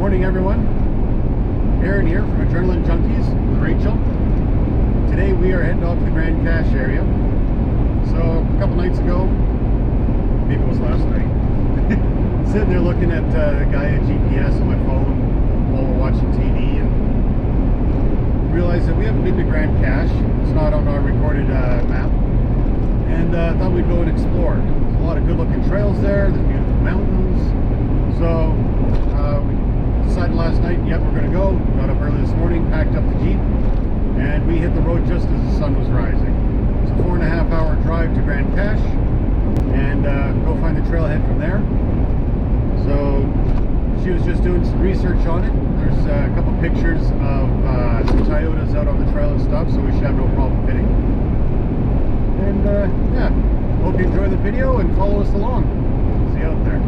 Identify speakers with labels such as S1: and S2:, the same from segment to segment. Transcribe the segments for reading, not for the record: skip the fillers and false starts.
S1: Morning everyone, Aaron here from Adrenaline Junkies with Rachel. Today we are heading off to the Grande Cache area. So a couple nights ago, maybe it was last night, sitting there looking at the Gaia GPS on my phone while we're watching TV and realized that we haven't been to Grande Cache. It's not on our recorded map, and thought we'd go and explore. There's a lot of good looking trails there, there's beautiful mountains. So we decided last night, yep, we're going to go. Got up early this morning, packed up the Jeep, and we hit the road just as the sun was rising. It's a 4.5 hour drive to Grande Cache, and go find the trailhead from there. So she was just doing some research on it. There's a couple pictures of some Toyotas out on the trail and stuff, so we should have no problem fitting. And yeah, hope you enjoy the video and follow us along. See you out there.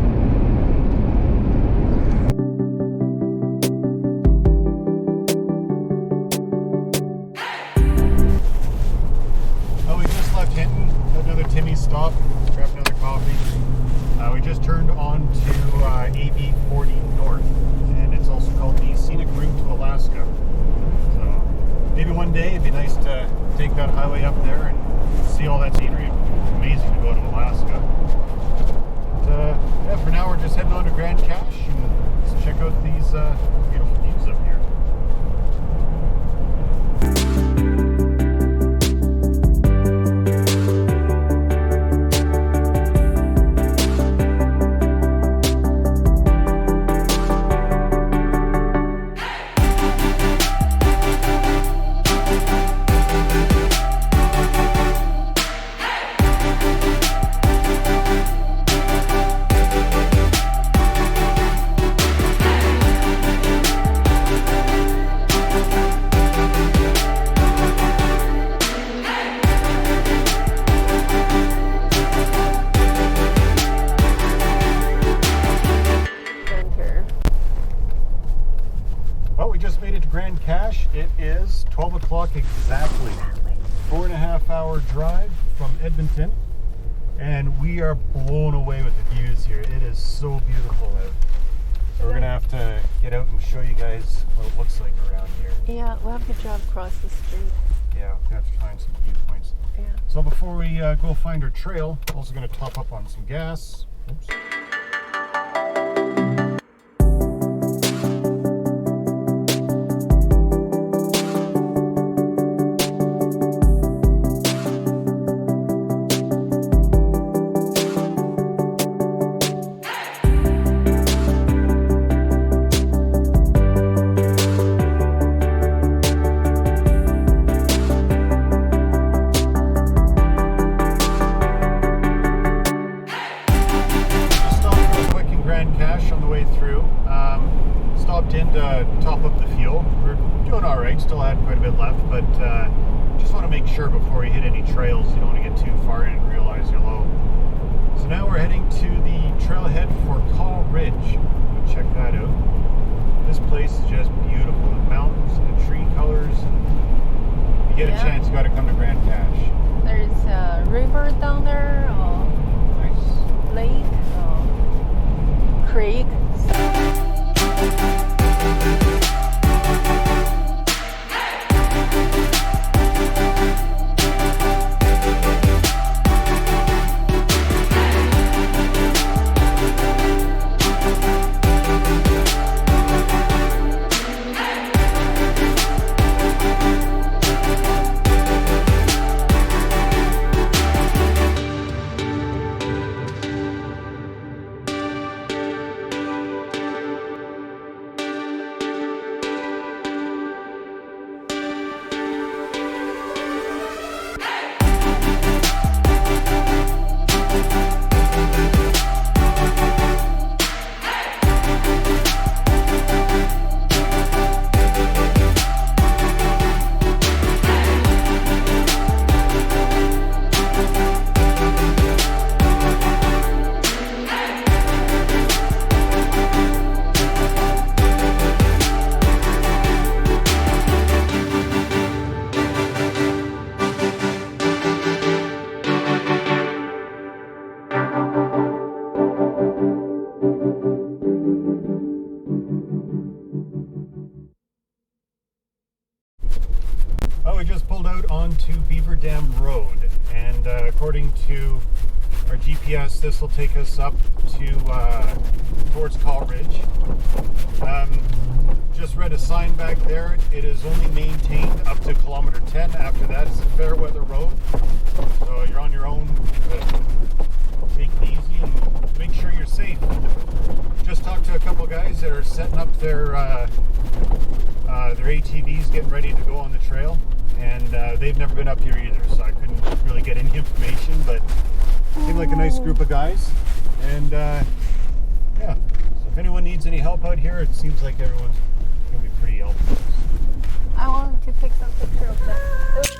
S1: We just left Hinton, another Timmy's stop, grabbed another coffee. We just turned on to AB 40 North, and it's also called the Scenic Route to Alaska. So maybe one day it'd be nice to take that highway up there and see all that scenery. It's amazing to go to Alaska. But yeah, for now we're just heading on to Grande Cache and let's check out these beautiful views up here. Grande Cache. It is 12 o'clock exactly. 4.5 hour drive from Edmonton, and we are blown away with the views here. It is so beautiful out. So we're gonna have to get out and show you guys what it looks like around here.
S2: Yeah, we'll have to drive across the street.
S1: Yeah, we're gonna have to find some viewpoints.
S2: Yeah.
S1: So before we go find our trail, we're also gonna top up on some gas. Oops. On the way through, stopped in to top up the fuel. We're doing all right, still had quite a bit left, but just want to make sure before we hit any trails you don't want to get too far in and realize you're low. So now we're heading to the trailhead for Caw Ridge. We'll check that out. This place is just beautiful, the mountains and the tree colors. If you get a chance, you got to come to Grande Cache.
S2: There's a river down there, or
S1: nice
S2: lake, or creek.
S1: to Beaver Dam Road, and according to our GPS, this will take us up to towards Caw Ridge. Just read a sign back there. It is only maintained up to kilometer 10. After that, it's a fair weather road, so you're on your own. Take it easy and make sure you're safe. Just talked to a couple guys that are setting up their ATVs, getting ready to go on the trail, and they've never been up here either, so I couldn't really get any information, but seemed like a nice group of guys. And yeah, so if anyone needs any help out here, it seems like everyone's gonna be pretty helpful.
S2: I wanted to take some picture of that.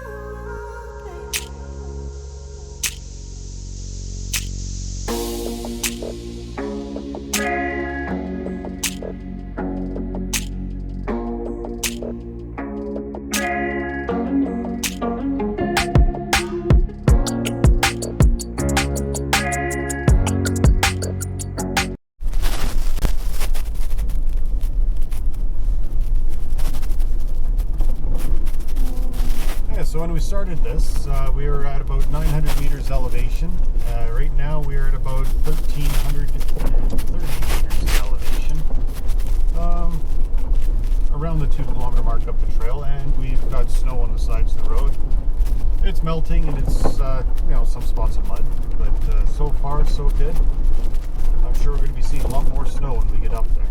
S1: So when we started this, we were at about 900 meters elevation. Right now we're at about 1,330 meters elevation. Around the 2 kilometer mark up the trail, and we've got snow on the sides of the road. It's melting, and it's some spots of mud, but so far so good. I'm sure we're going to be seeing a lot more snow when we get up there.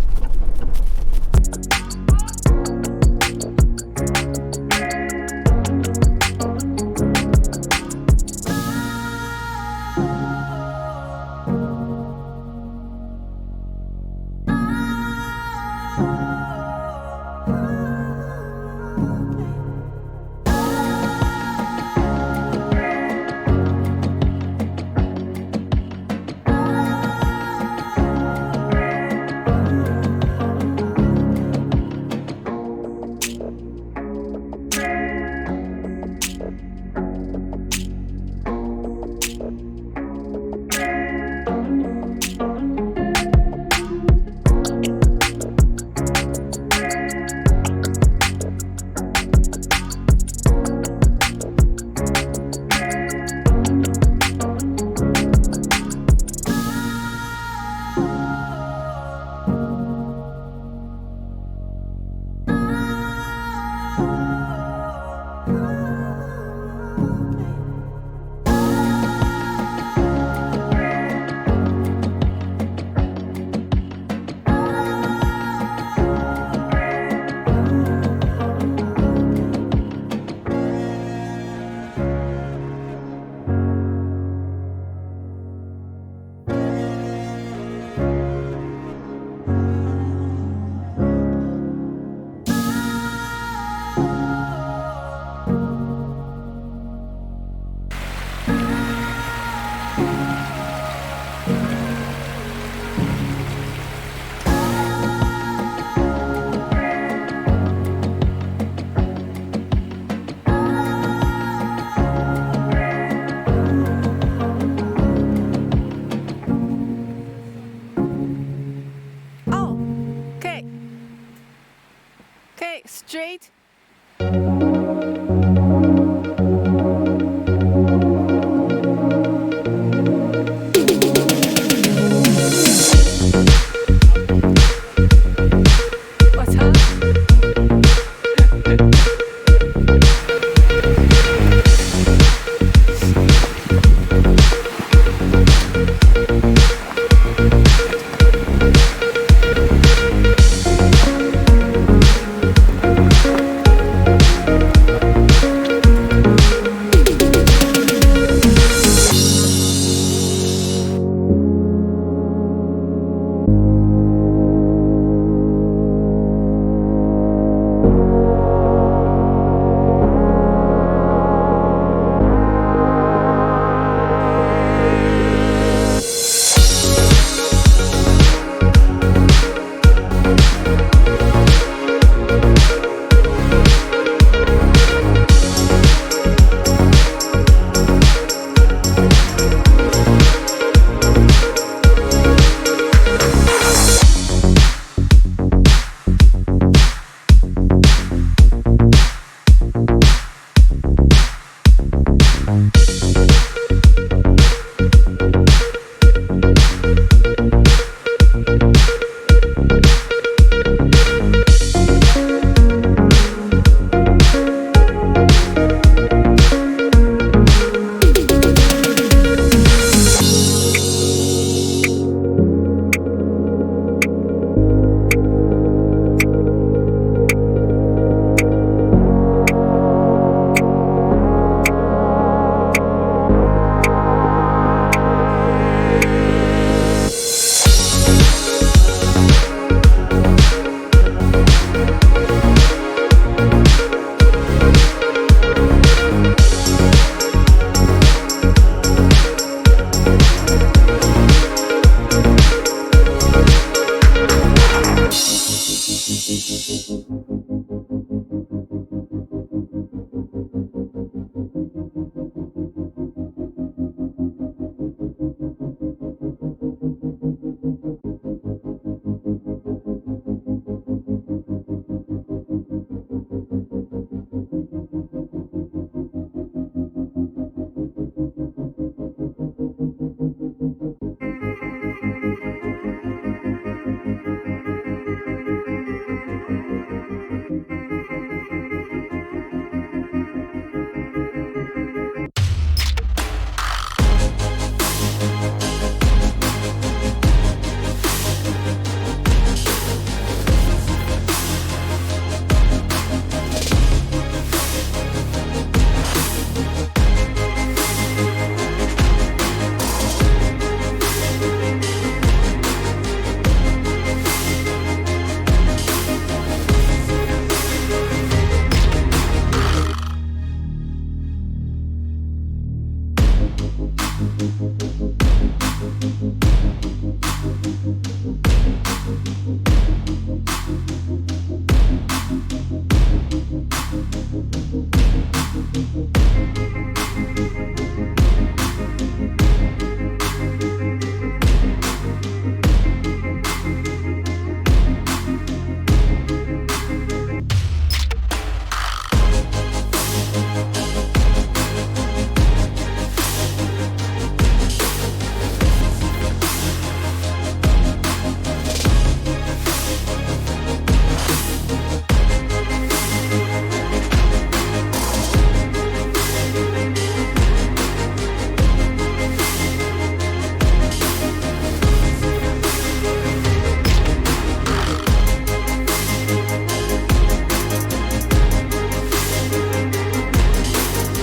S2: Straight. What's up?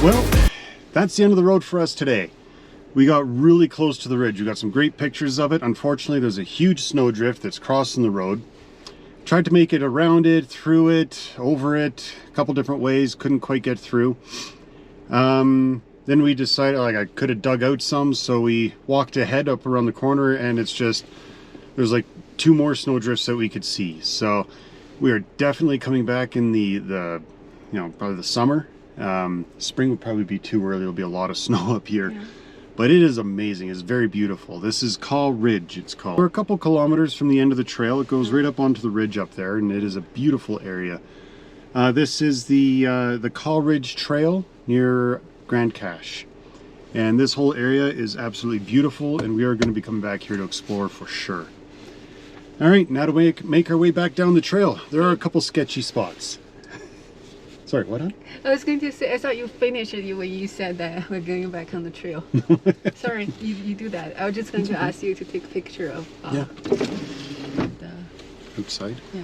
S1: Well, that's the end of the road for us today. We got really close to the ridge. We got some great pictures of it. Unfortunately, there's a huge snowdrift that's crossing the road. Tried to make it around it, through it, over it, a couple different ways. Couldn't quite get through. Then we decided, like, I could have dug out some, so we walked ahead up around the corner, and it's just, there's like 2 more snowdrifts that we could see. So we are definitely coming back in the you know, probably the summer. Spring would probably be too early. There'll be a lot of snow up here. Yeah. But it is amazing. It's very beautiful. This is Caw Ridge, it's called. We're a couple kilometers from the end of the trail. It goes right up onto the ridge up there, and it is a beautiful area. This is the Caw Ridge Trail near Grande Cache. And this whole area is absolutely beautiful, and we are going to be coming back here to explore for sure. All right, now to make our way back down the trail. There are a couple sketchy spots. Sorry, what?
S2: I was going to say, I thought you finished it when you said that we're going back on the trail. Sorry, you do that. I was just going to ask you to take a picture of
S1: yeah.
S2: the
S1: outside.
S2: Yeah.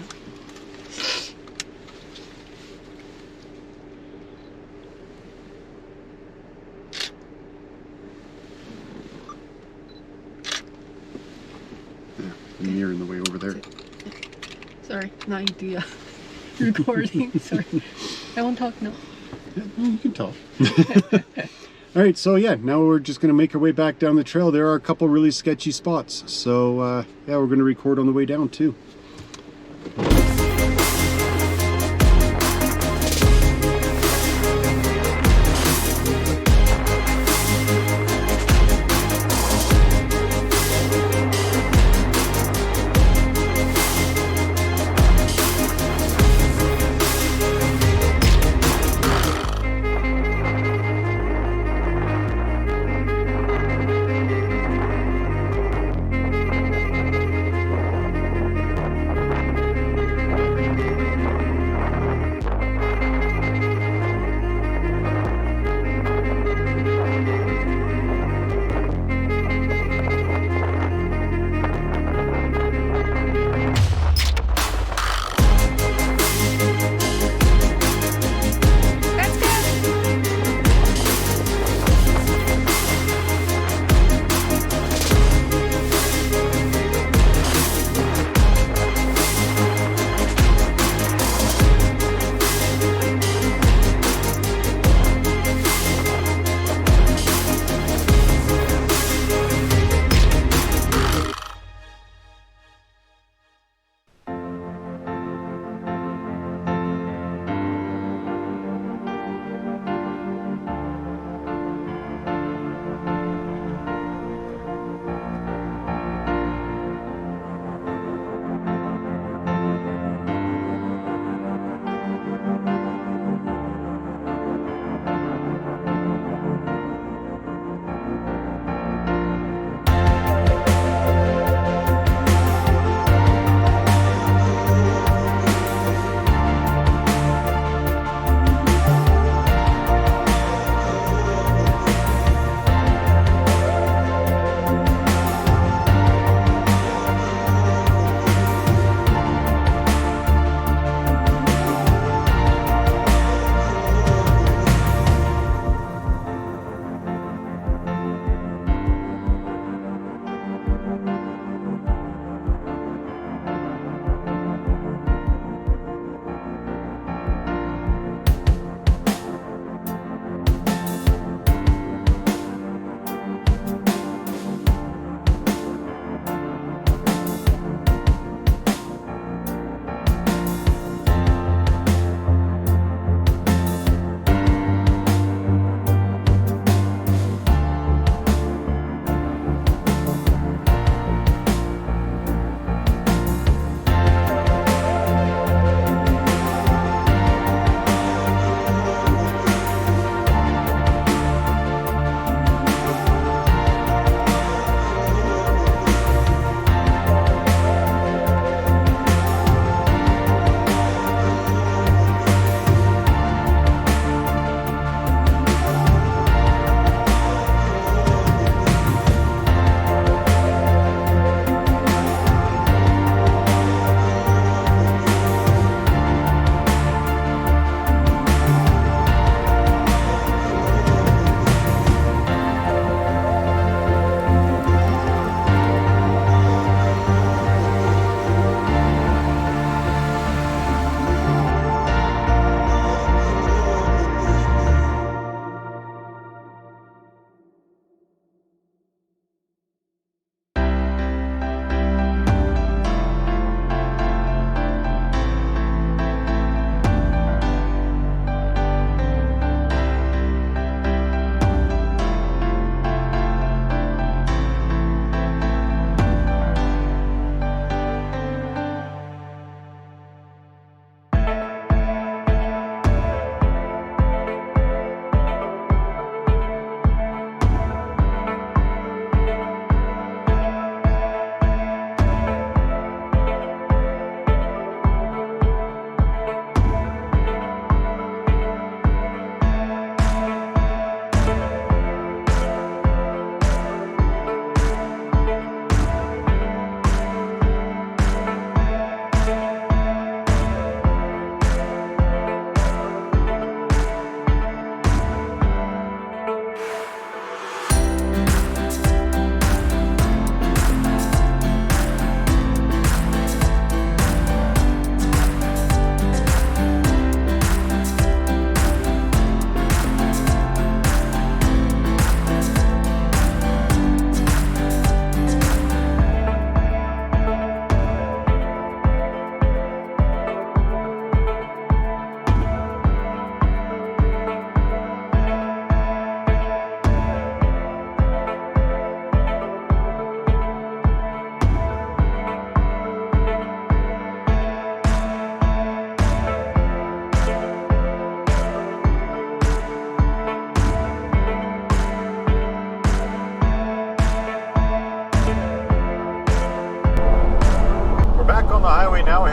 S1: The mirror in the way over there.
S2: Sorry, now you do recording. Sorry, I won't talk now.
S1: Yeah, well, you can talk. All right, so yeah, now we're just going to make our way back down the trail. There are a couple really sketchy spots, so yeah, we're going to record on the way down too.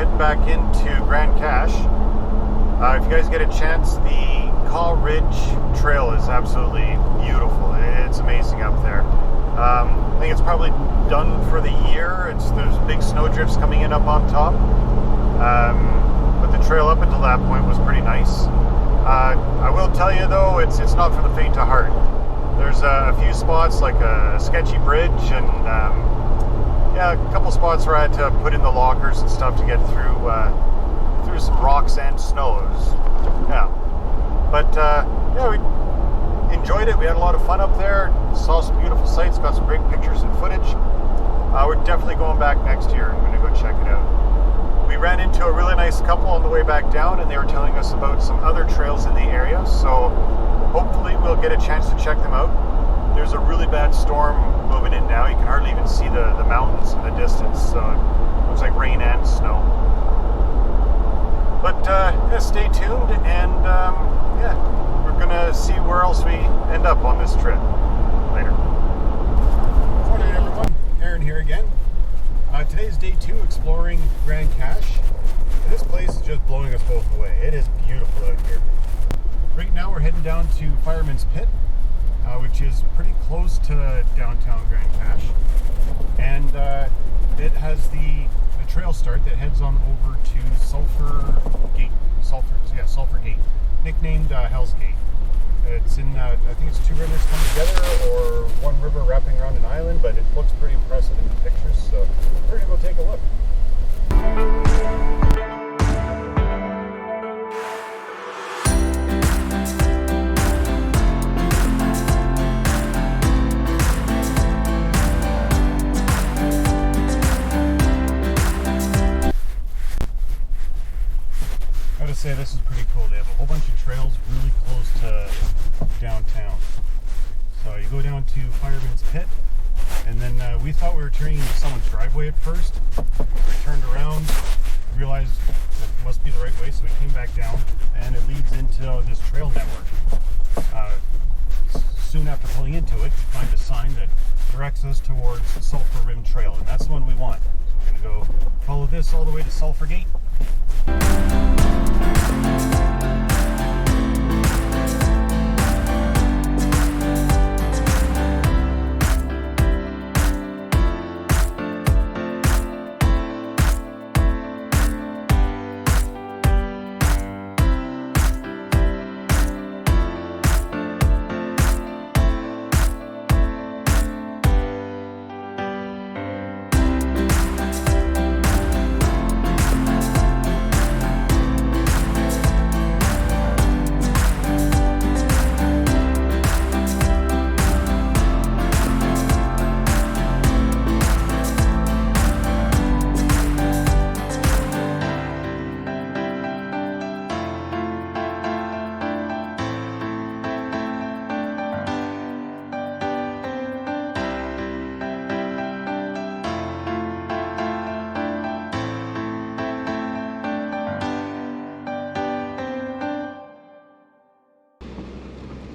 S1: heading back into Grande Cache. If you guys get a chance, the Caw Ridge trail is absolutely beautiful. It's amazing up there. I think it's probably done for the year. There's big snow drifts coming in up on top. But the trail up until that point was pretty nice. I will tell you though, it's not for the faint of heart. There's a few spots like a sketchy bridge and yeah, a couple spots where I had to put in the lockers and stuff to get through some rocks and snows. Yeah, but yeah, we enjoyed it. We had a lot of fun up there. Saw some beautiful sights. Got some great pictures and footage. We're definitely going back next year. I'm going to go check it out. We ran into a really nice couple on the way back down, and they were telling us about some other trails in the area. So hopefully we'll get a chance to check them out. There's a really bad storm moving in now. You can hardly even see the mountains in the distance. So it looks like rain and snow. But yeah, stay tuned, and yeah, we're gonna see where else we end up on this trip later. Morning, everyone. Aaron here again. Today's day 2 exploring Grande Cache. This place is just blowing us both away. It is beautiful out here. Right now we're heading down to Fireman's Pit, which is pretty close to downtown Grande Cache, and it has the trail start that heads on over to Sulphur Gate. Sulphur Gate, nicknamed Hell's Gate. It's in, I think it's 2 rivers come together, or 1 river wrapping around an island, but it looks pretty impressive in the pictures, so we're gonna go take a look. Say this is pretty cool. They have a whole bunch of trails really close to downtown. So you go down to Fireman's Pit, and then we thought we were turning into someone's driveway at first. We turned around, realized that must be the right way, so we came back down, and it leads into this trail network. Soon after pulling into it, you find a sign that directs us towards the Sulphur Rim Trail, and that's the one we want. So we're going to go follow this all the way to Sulphur Gate.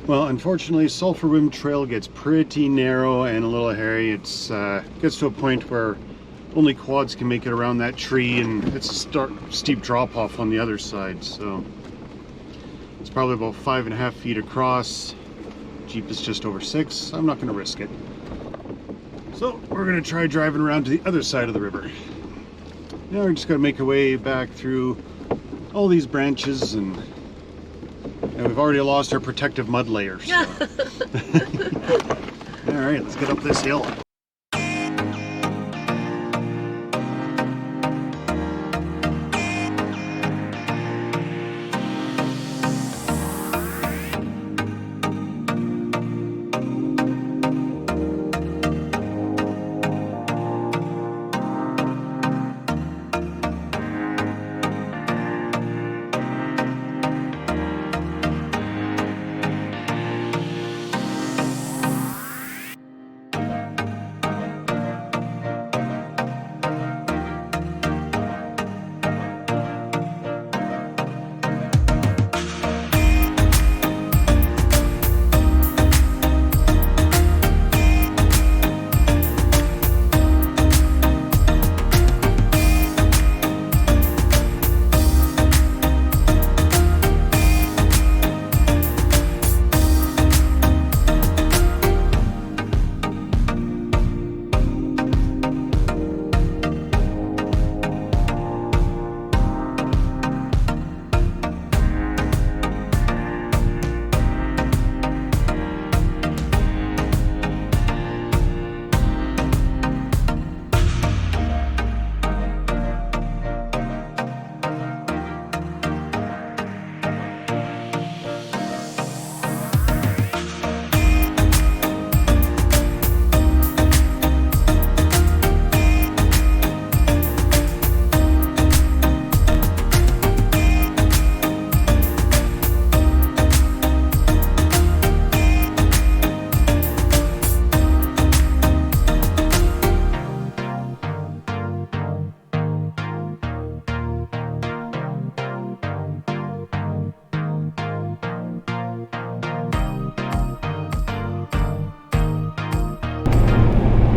S1: Well, unfortunately, Sulphur Rim Trail gets pretty narrow and a little hairy. It's gets to a point where only quads can make it around that tree, and it's a steep drop-off on the other side. So it's probably about 5.5 feet across. Jeep is just over 6. I'm not going to risk it. So we're going to try driving around to the other side of the river. Now we're just going to make our way back through all these branches, and we've already lost our protective mud layer. So. All right, let's get up this hill.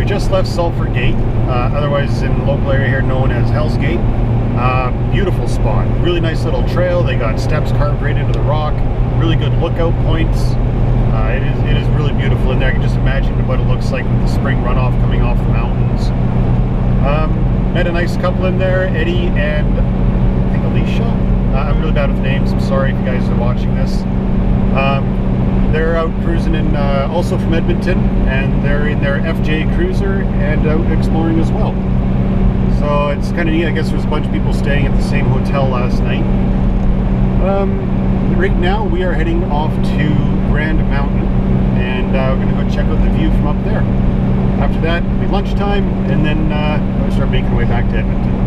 S1: just left Sulphur Gate, otherwise in the local area here known as Hell's Gate. Beautiful spot, really nice little trail. They got steps carved right into the rock, really good lookout points. It is really beautiful in there. I can just imagine what it looks like with the spring runoff coming off the mountains. Met a nice couple in there, Eddie and I think Alicia. I'm really bad with names, I'm sorry if you guys are watching this. They're out cruising in, also from Edmonton, and they're in their FJ Cruiser and out exploring as well. So it's kind of neat. I guess there's a bunch of people staying at the same hotel last night. Right now we are heading off to Grande Mountain, and we're going to go check out the view from up there. After that, it'll be lunchtime, and then we'll start making our way back to Edmonton.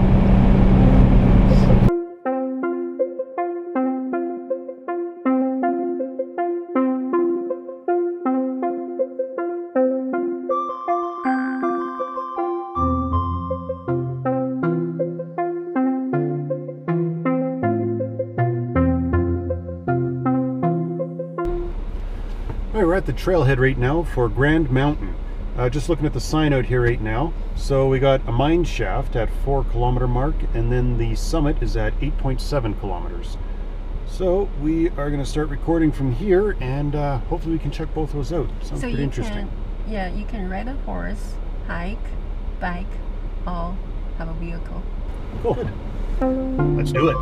S1: Alright, we're at the trailhead right now for Grande Mountain. Just looking at the sign out here right now. So we got a mine shaft at 4 kilometer mark, and then the summit is at 8.7 kilometers. So we are going to start recording from here, and hopefully we can check both those out. Sounds pretty interesting.
S2: You can ride a horse, hike, bike, or have a vehicle.
S1: Cool. Good. Let's do it.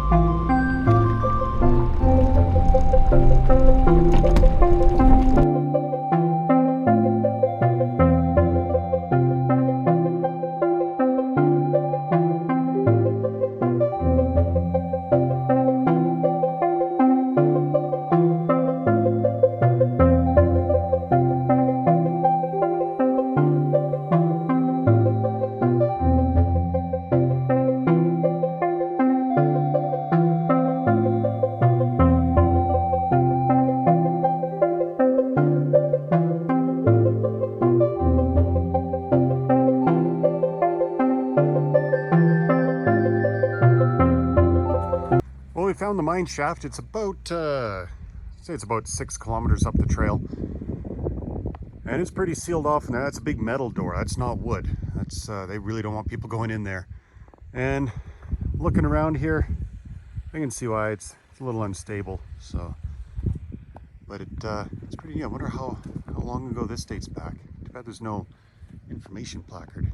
S1: We found the mine shaft. It's about say it's about 6 kilometers up the trail, and it's pretty sealed off in there. That's a big metal door, that's not wood. That's they really don't want people going in there. And looking around here, I can see why it's a little unstable. So but it's pretty neat. I wonder how long ago this dates back. Too bad there's no information placard.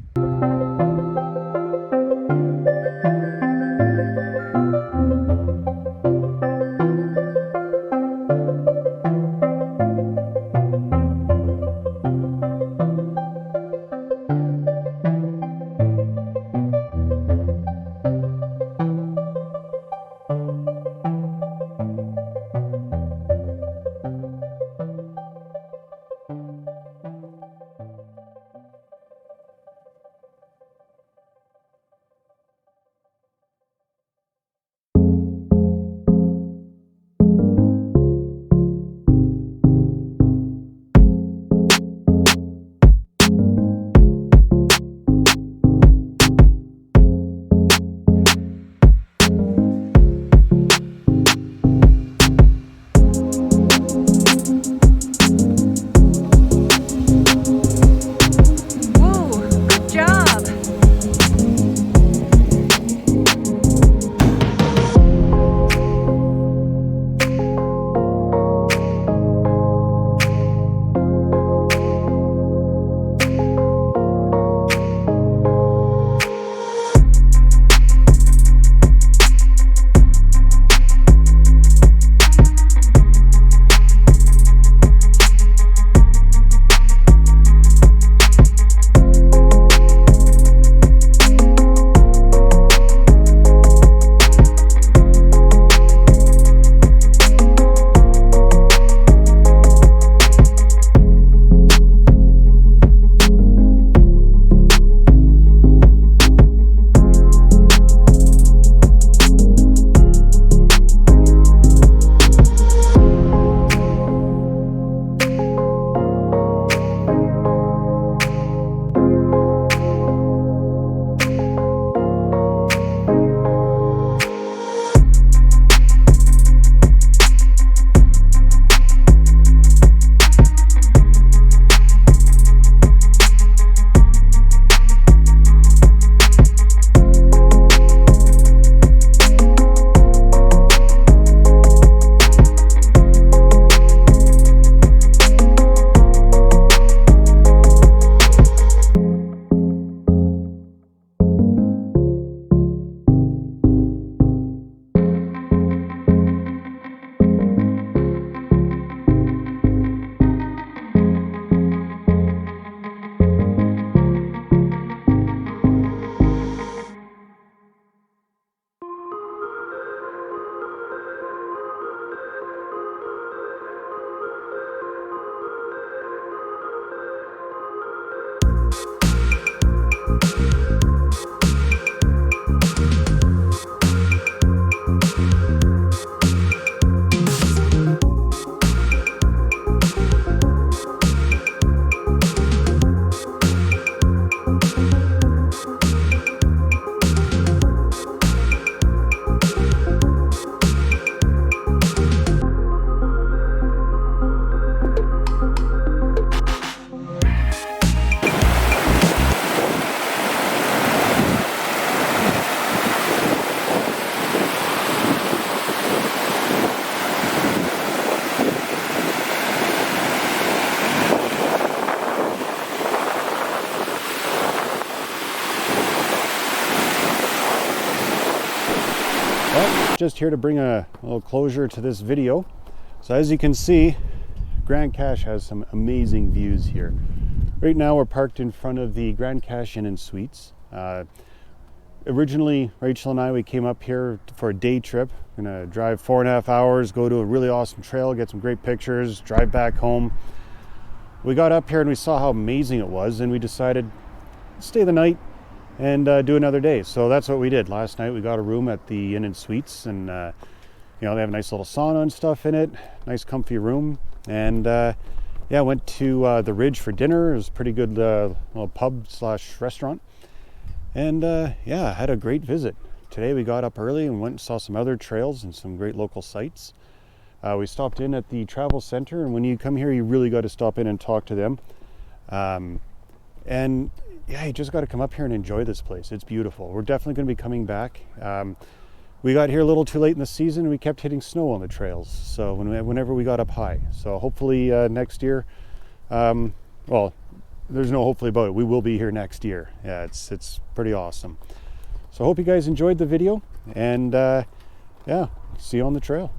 S1: But just here to bring a little closure to this video. So as you can see, Grande Cache has some amazing views here. Right now we're parked in front of the Grande Cache Inn and Suites. Originally, Rachel and I, we came up here for a day trip. We're gonna drive 4.5 hours, go to a really awesome trail, get some great pictures, drive back home. We got up here and we saw how amazing it was, and we decided to stay the night and do another day. So that's what we did. Last night we got a room at the Inn and Suites, and you know, they have a nice little sauna and stuff in it, nice comfy room. And yeah, went to the Ridge for dinner. It was a pretty good little pub / restaurant. And yeah, had a great visit. Today we got up early and went and saw some other trails and some great local sites. We stopped in at the travel center, and when you come here, you really got to stop in and talk to them. And yeah, you just got to come up here and enjoy this place. It's beautiful. We're definitely going to be coming back. We got here a little too late in the season, and we kept hitting snow on the trails. So whenever we got up high. So hopefully next year, well, there's no hopefully about it. We will be here next year. Yeah, it's pretty awesome. So I hope you guys enjoyed the video, and yeah, see you on the trail.